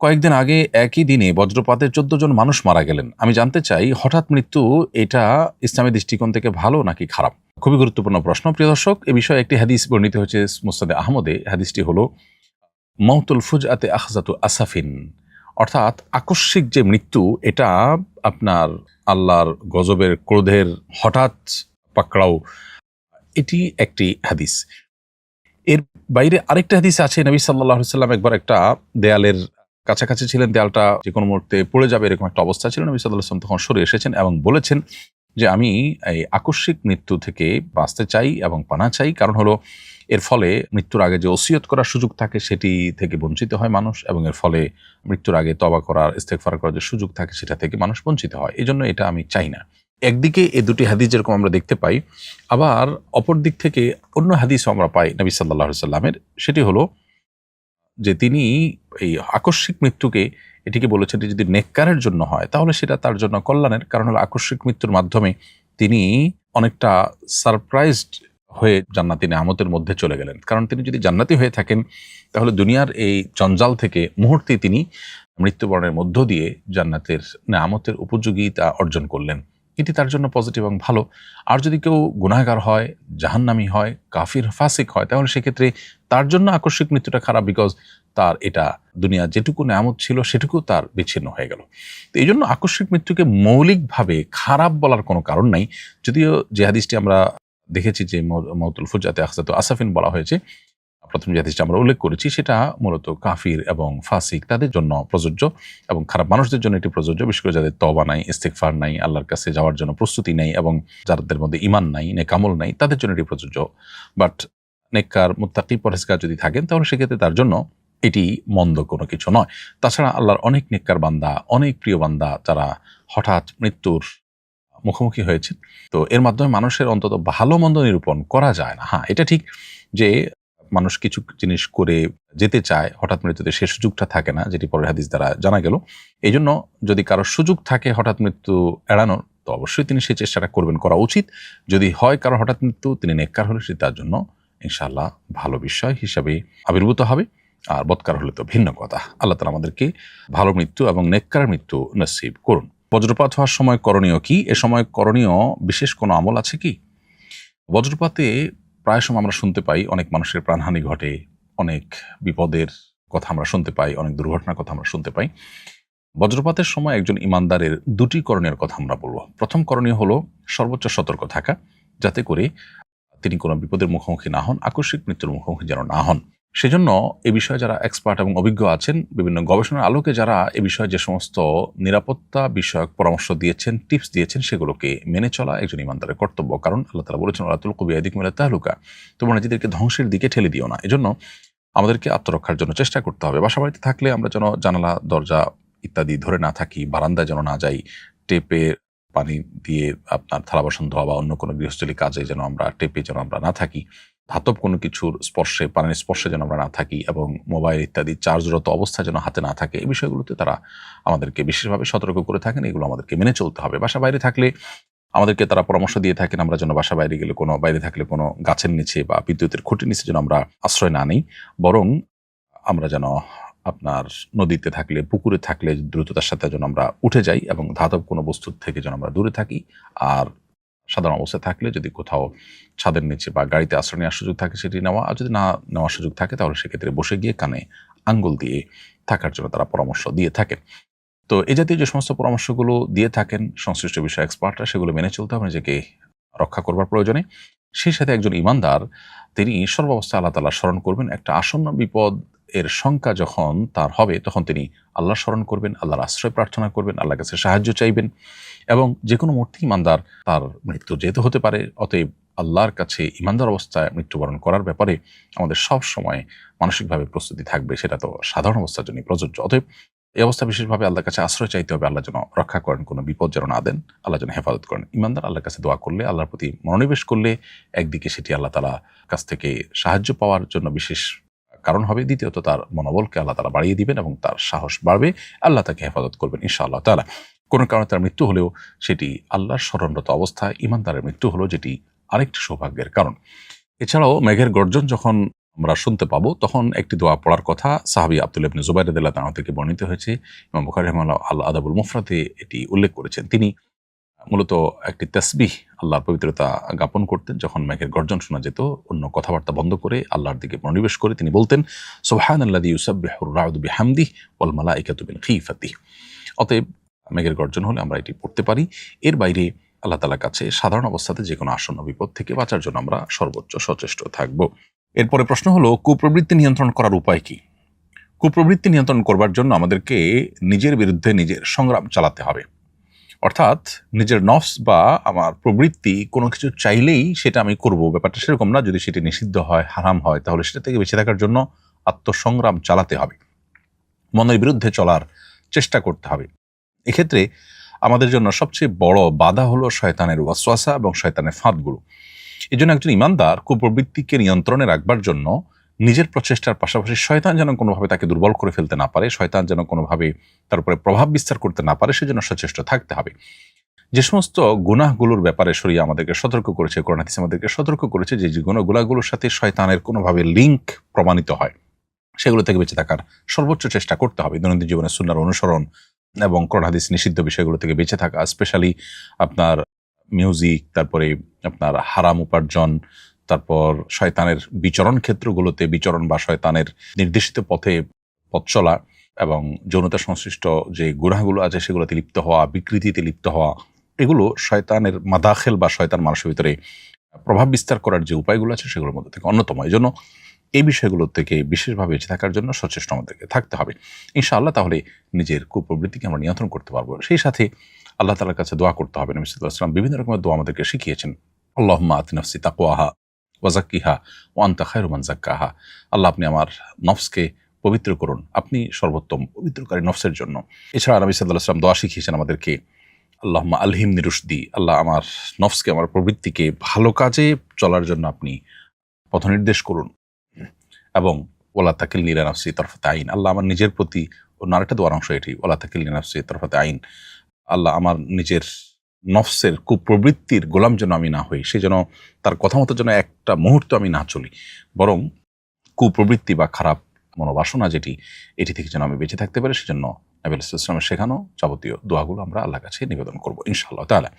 কয়েকদিন আগে একই দিনে বজ্রপাতে ১৪ জন মানুষ মারা গেলেন। আমি জানতে চাই হঠাৎ মৃত্যু এটা ইসলামী দৃষ্টিকোণ থেকে ভালো নাকি খারাপ? খুবই গুরুত্বপূর্ণ প্রশ্ন। প্রিয় দর্শক, এ বিষয়ে একটি হাদিস বর্ণিত হয়েছে মুসনাদে আহমদে। হাদিসটি হলো মাউতুল ফুজআতে আখযাতু আসাফিন, অর্থাৎ আকস্মিক যে মৃত্যু এটা আপনার আল্লাহর গজবের ক্রোধের হঠাৎ পাকড়াও, এটি একটি হাদিস। এর বাইরে আরেকটা হাদিস আছে, নবী সাল্লাল্লাহু আলাইহি সাল্লাম একবার একটা দেয়ালের কাছাকাছি ছিলেন, দেয়ালটা যে কোনো মুহূর্তে পড়ে যাবে এরকম একটা অবস্থা ছিল। নবী সাল্লাল্লাহু আলাইহি ওয়াসাল্লাম তখন সরে এসেছেন এবং বলেছেন যে আমি এই আকস্মিক মৃত্যু থেকে বাঁচতে চাই এবং পানা চাই। কারণ হলো এর ফলে মৃত্যুর আগে যে ওসিয়ত করার সুযোগ থাকে সেটি থেকে বঞ্চিত হয় মানুষ, এবং এর ফলে মৃত্যুর আগে তওবা করার, ইস্তেগফার করার যে সুযোগ থাকে সেটা থেকে মানুষ বঞ্চিত হয়। এজন্য এটা আমি চাই না। একদিকে এই দুটি হাদিস যেরকম আমরা দেখতে পাই, আবার অপর দিক থেকে অন্য হাদিসও আমরা পাই নবী সাল্লাল্লাহু আলাইহি সাল্লামের। সেটি হলো যে তিনি এই আকস্মিক মৃত্যুকে এটিকে বলেছেন যে যদি নেককারের জন্য হয় তাহলে সেটা তার জন্য কল্যাণের। কারণ হলো আকস্মিক মৃত্যুর মাধ্যমে তিনি অনেকটা সারপ্রাইজড হয়ে জান্নাতি নেয়ামতের মধ্যে চলে গেলেন। কারণ তিনি যদি জান্নাতি হয়ে থাকেন তাহলে দুনিয়ার এই জঞ্জাল থেকে মুহূর্তে তিনি মৃত্যুবরণের মধ্য দিয়ে জান্নাতের নেয়ামতের উপযোগিতা অর্জন করলেন। এটি তার জন্য পজিটিভ এবং ভালো। আর যদি কেউ গুনাহগার হয়, জাহান্নামী হয়, কাফির ফাসিক হয়, তাহলে সেক্ষেত্রে তার জন্য আকস্মিক মৃত্যুটা খারাপ, বিকজ তার এটা দুনিয়া যেটুকু নেয়ামত ছিল সেটুকু তার বিচ্ছিন্ন হয়ে গেল। তো এই জন্য আকস্মিক মৃত্যুকে মৌলিকভাবে খারাপ বলার কোনো কারণ নাই। যদিও যে হাদিসটি আমরা দেখেছি যে মাউতুল ফুজআতে আখযাতু আসাফিন বলা হয়েছে, প্রথম যে হাদিসটা আমরা উল্লেখ করেছি সেটা মূলত কাফির এবং ফাসিক তাদের জন্য প্রযোজ্য, এবং খারাপ মানুষদের জন্য এটি প্রযোজ্য, বিশেষ করে যাদের তওবা নাই, ইস্তেগফার নাই, আল্লাহর কাছে যাওয়ার জন্য প্রস্তুতি নেই, এবং যাদের মধ্যে ঈমান নাই, নেক আমল নাই, তাদের জন্য এটি প্রযোজ্য। বাট নেককার, মুত্তাকি, পরহেজগার যদি থাকেন তাহলে সেক্ষেত্রে তার জন্য এটি মন্দ কোনো কিছু নয়। তাছাড়া আল্লাহর অনেক নেককার বান্দা, অনেক প্রিয় বান্দা যারা হঠাৎ মৃত্যুর মুখোমুখি হয়েছে, তো এর মাধ্যমে মানুষের অন্তত ভালো মন্দ নিরূপণ করা যায় না। হ্যাঁ, এটা ঠিক যে মানুষ কিছু জিনিস করে যেতে চায়, হঠাৎ মৃত্যুতে সে সুযোগটা থাকে না, যেটি পরের হাদিস দ্বারা জানা গেল। এই জন্য যদি কারো সুযোগ থাকে হঠাৎ মৃত্যু এড়ানোর, তো অবশ্যই তিনি সেই চেষ্টাটা করবেন, করা উচিত। যদি হয় কারো হঠাৎ মৃত্যু, তিনি নেককার হলে সেটি তার জন্য ইনশাআল্লাহ ভালো বিষয় হিসাবে আবির্ভূত হবে। আর বদকার হলে তো ভিন্ন কথা। আল্লাহ তাআলা আমাদেরকে ভালো মৃত্যু এবং নেককার মৃত্যু নসিব করুন। বজ্রপাত হওয়ার সময় করণীয় কি? এ সময় করণীয় বিশেষ কোনো আমল আছে কি? বজ্রপাতে প্রায় সময় আমরা শুনতে পাই অনেক মানুষের প্রাণহানি ঘটে, অনেক বিপদের কথা আমরা শুনতে পাই, অনেক দুর্ঘটনার কথা আমরা শুনতে পাই। বজ্রপাতের সময় একজন ইমানদারের দুটি করণীয়ের কথা আমরা বলবো। প্রথম করণীয় হলো সর্বোচ্চ সতর্ক থাকা, যাতে করে তিনি কোনো বিপদের মুখোমুখি না হন, আকস্মিক মৃত্যুর মুখোমুখি যেন না হন। সেজন্য এ বিষয়ে যারা এক্সপার্ট এবং অভিজ্ঞ আছেন, বিভিন্ন গবেষণার আলোকে যারা এ বিষয়ে যে সমস্ত নিরাপত্তা বিষয়ক পরামর্শ দিয়েছেন, টিপস দিয়েছেন, সেগুলোকে মেনে চলা একজন ইমানদারের কর্তব্য। কারণ আল্লাহ তাআলা বলেছেন, ওয়ালা তুলকু বিআইদিকুম ইলা তাহলুকা, তোমরা নিজেদেরকে ধ্বংসের দিকে ঠেলে দিও না। এজন্য আমাদেরকে আত্মরক্ষার জন্য চেষ্টা করতে হবে। বাসাবাড়িতে থাকলে আমরা যেন জানালা, দরজা ইত্যাদি ধরে না থাকি, বারান্দায় যেন না যাই, টেপে পানি দিয়ে আপনার থালা বাসন ধোয়া বা অন্য কোনো গৃহস্থলী কাজে যেন আমরা টেপে যেন আমরা না থাকি, ধাতব কোনো কিছুর স্পর্শে, পানির স্পর্শে যেন আমরা না থাকি, এবং মোবাইল ইত্যাদি চার্জরত অবস্থায় যেন হাতে না থাকে। এই বিষয়গুলোতে তারা আমাদেরকে বিশেষভাবে সতর্ক করে থাকেন। এগুলো আমাদেরকে মেনে চলতে হবে। বাসা বাইরে থাকলে আমাদেরকে তারা পরামর্শ দিয়ে থাকেন আমরা যেন বাসা বাইরে গেলে, কোনো বাইরে থাকলে কোনো গাছের নিচে বা বিদ্যুতের খুঁটির নিচে যেন আমরা আশ্রয় না নিই, বরং আমরা যেন আপনার নদীতে থাকলে, পুকুরে থাকলে দ্রুততার সাথে যেন আমরা উঠে যাই, এবং ধাতব কোনো বস্তুর থেকে যেন আমরা দূরে থাকি। আর সাধারণ অবস্থায় থাকলে যদি কোথাও ছাদের নিচে বা গাড়িতে আশ্রয় নেওয়ার সুযোগ থাকে সেটি নেওয়া, আর যদি না নেওয়ার সুযোগ থাকে তাহলে সেক্ষেত্রে বসে গিয়ে কানে আঙ্গুল দিয়ে থাকার জন্য তারা পরামর্শ দিয়ে থাকেন। তো এই জাতীয় যে সমস্ত পরামর্শগুলো দিয়ে থাকেন সংশ্লিষ্ট বিষয় এক্সপার্টরা, সেগুলো মেনে চলতে হবে নিজেকে রক্ষা করবার প্রয়োজনে। সেই সাথে একজন ইমানদার তিনি সর্বাবস্থায় আল্লাহ তাআলা স্মরণ করবেন। একটা আসন্ন বিপদ এর শঙ্কা যখন তার হবে, তখন তিনি আল্লাহ স্মরণ করবেন, আল্লাহর আশ্রয় প্রার্থনা করবেন, আল্লাহর কাছে সাহায্য চাইবেন, এবং যে কোনো মুহূর্তে ইমানদার তার মৃত্যু যেতে হতে পারে। অতএব আল্লাহর কাছে ইমানদার অবস্থায় মৃত্যুবরণ করার ব্যাপারে আমাদের সব সময় মানসিকভাবে প্রস্তুতি থাকবে। সেটা তো সাধারণ অবস্থার জন্য প্রযোজ্য। অতএব এই অবস্থা বিশেষভাবে আল্লাহর কাছে আশ্রয় চাইতে হবে। আল্লাহ যেন রক্ষা করেন, কোনো বিপদ যেন না দেন, আল্লাহ যেন হেফাজত করেন। ইমানদার আল্লাহর কাছে দোয়া করলে, আল্লাহর প্রতি মনোনিবেশ করলে, একদিকে সেটি আল্লাহ তাআলা কাছ থেকে সাহায্য পাওয়ার জন্য বিশেষ কারণ হবে, দ্বিতীয়ত তার মনোবলকে আল্লাহ তাআলা বাড়িয়ে দিবেন এবং তার সাহস বাড়বে, আল্লাহ তাকে হেফাজত করবেন ইনশাআল্লাহ তাআলা। কোনো কারণে তার মৃত্যু হলেও সেটি আল্লাহর স্মরণরত অবস্থায় ইমানদারের মৃত্যু হলো, যেটি আরেকটি সৌভাগ্যের কারণ। এছাড়াও মেঘের গর্জন যখন আমরা শুনতে পাবো, তখন একটি দোয়া পড়ার কথা সাহাবী আব্দুল্লাহ ইবনে জুবাইর রাদিয়াল্লাহু তাআলা থেকে বর্ণিত হয়েছে। ইমাম বুখারী রাহিমাহুল্লাহ আল আদাবুল মুফরাদে এটি উল্লেখ করেছেন। তিনি মূলত একটি তাসবিহ আল্লাহর পবিত্রতা জ্ঞাপন করতেন। যখন মেঘের গর্জন শোনা যেত, অন্য কথাবার্তা বন্ধ করে আল্লাহর দিকে মনোনিবেশ করে তিনি বলতেন, সুবহানাল্লাযী ইউসাব্বিহুর রাউদু বিহামদিহি ওয়াল মালাইকাতু মিন খিফাতিহি। অতএব মেঘের গর্জন হলে আমরা এটি পড়তে পারি। এর বাইরে আল্লাহ তাআলার কাছে সাধারণ অবস্থাতে যে কোনো আসন্ন বিপদ থেকে বাঁচার জন্য আমরা সর্বোচ্চ সচেষ্ট থাকব। এরপরে প্রশ্ন হলো, কুপ্রবৃত্তি নিয়ন্ত্রণ করার উপায় কি? কুপ্রবৃত্তি নিয়ন্ত্রণ করবার জন্য আমাদেরকে নিজের বিরুদ্ধে নিজের সংগ্রাম চালাতে হবে। অর্থাৎ নিজের নফস বা আমার প্রবৃত্তি কোনো কিছু চাইলেই সেটা আমি করব, ব্যাপারটা সেরকম না। যদি সেটি নিষিদ্ধ হয়, হারাম হয়, তাহলে সেটা থেকে বেঁচে থাকার জন্য আত্মসংগ্রাম চালাতে হবে, মনের বিরুদ্ধে চলার চেষ্টা করতে হবে। এক্ষেত্রে আমাদের জন্য সবচেয়ে বড় বাধা হলো শয়তানের ওয়াসওয়াসা এবং শয়তানের ফাঁদগুলো। এই জন্য একজন ইমানদার কুপ্রবৃত্তিকে নিয়ন্ত্রণে রাখবার জন্য নিজের প্রচেষ্টার পাশাপাশি শয়তান যেন কোনোভাবে তাকে দুর্বল করে ফেলতে না পারে, শয়তান যেন কোনোভাবে তার উপরে প্রভাব বিস্তার করতে না পারে, সেজন্য সচেষ্ট থাকতে হবে। যে সমস্ত গুনাহগুলোর ব্যাপারে শরীয়ত আমাদেরকে সতর্ক করেছে, কোরআন হাদিস আমাদেরকে সতর্ক করেছে, যে গুনাহগুলোর সাথে শয়তানের কোনোভাবে লিঙ্ক প্রমাণিত হয়, সেগুলো থেকে বেঁচে থাকার সর্বোচ্চ চেষ্টা করতে হবে। দৈনন্দিন জীবনে সুন্নাহর অনুসরণ এবং কোরআন হাদিস নিষিদ্ধ বিষয়গুলো থেকে বেঁচে থাকা, স্পেশালি আপনার মিউজিক, তারপরে আপনার হারাম উপার্জন, তারপর শয়তানের বিচরণ ক্ষেত্রগুলোতে বিচরণ বা শয়তানের নির্দেশিত পথে পথ চলা, এবং যৌনতা সংশ্লিষ্ট যে গুনাহগুলো আছে সেগুলোতে লিপ্ত হওয়া, বিকৃতিতে লিপ্ত হওয়া, এগুলো শয়তানের মাদাখেল বা শয়তান মানুষের ভিতরে প্রভাব বিস্তার করার যে উপায়গুলো আছে সেগুলোর মধ্যে থেকে অন্যতম। এই জন্য এই বিষয়গুলো থেকে বিশেষভাবে বেঁচে থাকার জন্য সচেষ্ট আমাদেরকে থাকতে হবে ইনশাআল্লাহ। তাহলে নিজের কুপ্রবৃত্তিকে আমরা নিয়ন্ত্রণ করতে পারবো। সেই সাথে আল্লাহ তাআলার কাছে দোয়া করতে হবে। নবী সাল্লাল্লাহু আলাইহি ওয়াসাল্লাম বিভিন্ন রকমের দোয়া আমাদেরকে শিখিয়েছেন। আল্লাহুম্মা আতি নাফসি তাকওয়াহা ওয়া যাক্কিহা ওয়া আনতা খায়রু মান যাক্কাহা। আল্লাহ, আপনি আমার নফসকে পবিত্র করুন, আপনি সর্বোত্তম পবিত্রকারী নফসের জন্য। এছাড়া নবী সাল্লাল্লাহু আলাইহি ওয়াসাল্লাম দোয়া শিখিয়েছেন আমাদেরকে, আল্লাহুম্মা আলহিমনি রুশদি, আল্লাহ আমার নফসকে, আমার প্রবৃত্তিকে ভালো কাজে চলার জন্য আপনি পথনির্দেশ করুন, এবং ওয়ালা তাকিলনি ইলা নাফসি তারফাতা আইন, আল্লাহ আমার নিজের প্রতি, অন্য আরেকটা দোয়ার অংশ এটি, ওয়ালা তাকিলনি ইলা নাফসি তারফাতা আইন, আল্লাহ আমার নিজের নফসের কুপ্রবৃত্তির গোলাম যেন আমি না হই, সে যেন তার কথা মতো যেন একটা মুহূর্ত আমি না চলি, বরং কুপ্রবৃত্তি বা খারাপ মনোবাসনা যেটি, এটি থেকে যেন আমি বেঁচে থাকতে পারি। সেজন্য নবী সাল্লাল্লাহু আলাইহি ওয়াসাল্লামের শেখানো যাবতীয় দোয়াগুলো আমরা আল্লাহর কাছে নিবেদন করবো ইনশাআল্লাহ তাআলা।